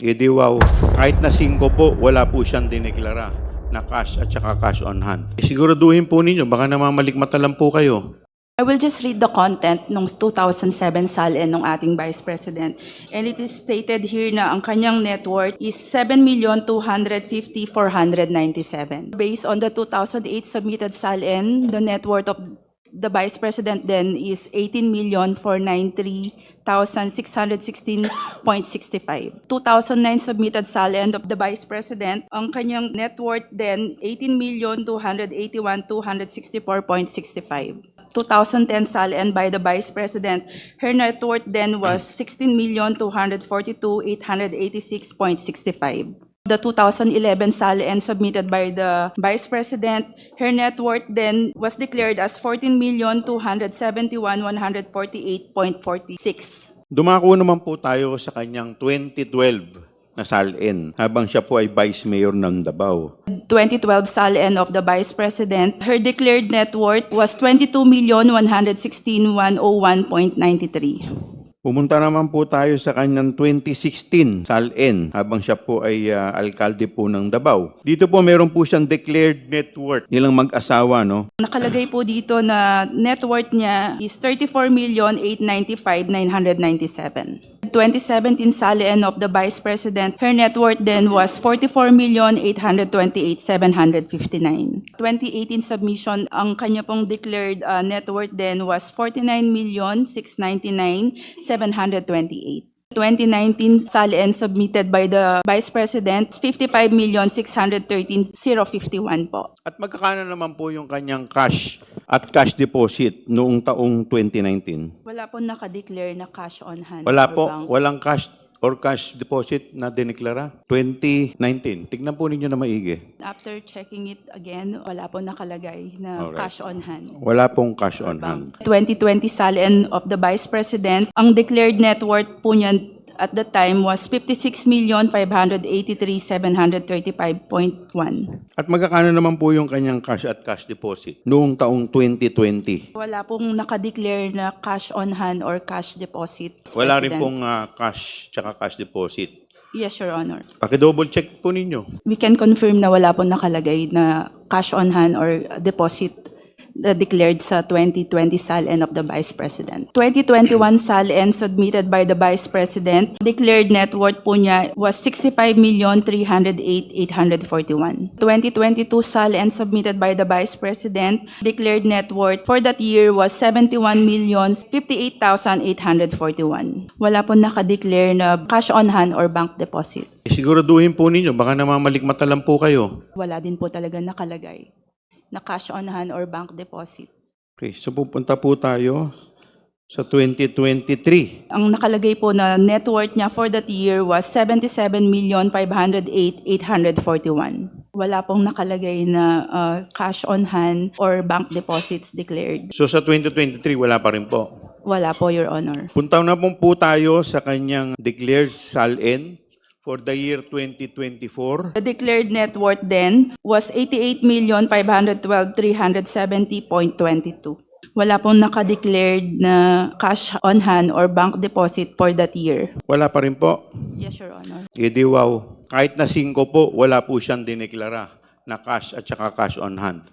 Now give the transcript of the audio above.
Di wow, kahit na 5 po, wala po siyang dineklara na cash at saka cash on hand. Siguraduhin po ninyo, baka namamalikmata lang po kayo. I will just read the content ng 2007 SALN ng ating Vice President. And it is stated here na ang kanyang net worth is 7,250,497. Based on the 2008 submitted SALN, the net worth of the Vice President then is 18,493,616.65. 2009 submitted SALN of the Vice President, ang kanyang net worth then 18,281,264.65. 2010 SALN by the Vice President, her net worth then was 16,242,886.65. The 2011 SALN submitted by the Vice President, her net worth then was declared as 14,271,148.46. Dumako naman po tayo sa kanyang 2012 na SALN habang siya po ay Vice Mayor ng Davao. 2012 SALN of the Vice President, her declared net worth was 22,116,101.93. Pumunta naman po tayo sa kanyang 2016 SALN habang siya po ay alkalde po ng Davao. Dito po meron po siyang declared net worth nilang mag-asawa, no? Nakalagay po dito na net worth niya is 34,895,997. 2017 SALN of the Vice President, her net worth then was 44,828,759. 2018 submission, ang kanya pong declared net worth then was 49,699,728. 2019 SALN submitted by the Vice President, 55,613,051 po. At magkakano naman po yung kanyang cash at cash deposit noong taong 2019? Wala po nakadeclare na cash on hand. Wala or po, bank. walang cash or cash deposit na dineklara? 2019. Tignan po ninyo na maigi. After checking it again, wala po nakalagay na Alright. cash on hand. Wala pong cash or on hand. bank. 2020 SALN of the Vice President, ang declared net worth po niyan at the time was 56,583,735.1. At magkakano naman po yung kanyang cash at cash deposit noong taong 2020? Wala pong nakadeclare na cash on hand or cash deposit. Wala rin President. pong cash tsaka cash deposit. Yes, Your Honor. Paki-double check po ninyo. We can confirm na wala pong nakalagay na cash on hand or deposit declared sa 2020 SALN of the Vice President. 2021 SALN submitted by the Vice President, declared net worth po niya was 65,308,841. 2022 SALN submitted by the Vice President, declared net worth for that year was 71,058,841. Wala po nakadeclare na cash on hand or bank deposits. Siguraduhin po ninyo, baka namamalikmata lang po kayo. Wala din po talaga nakalagay na cash on hand or bank deposit. Okay, so pupunta po tayo sa 2023. Ang nakalagay po na net worth niya for that year was 77,508,841. Wala pong nakalagay na cash on hand or bank deposits declared. So sa 2023, wala pa rin po. Wala po, Your Honor. Punta na po tayo sa kanyang declared SALN for the year 2024. The declared net worth then was 88,512,370.22. Wala pong nakadeclared na cash on hand or bank deposit for that year. Wala pa rin po. Yes, Your Honor. Di wow, kahit na 5 po, wala po siyang dineklara na cash at saka cash on hand.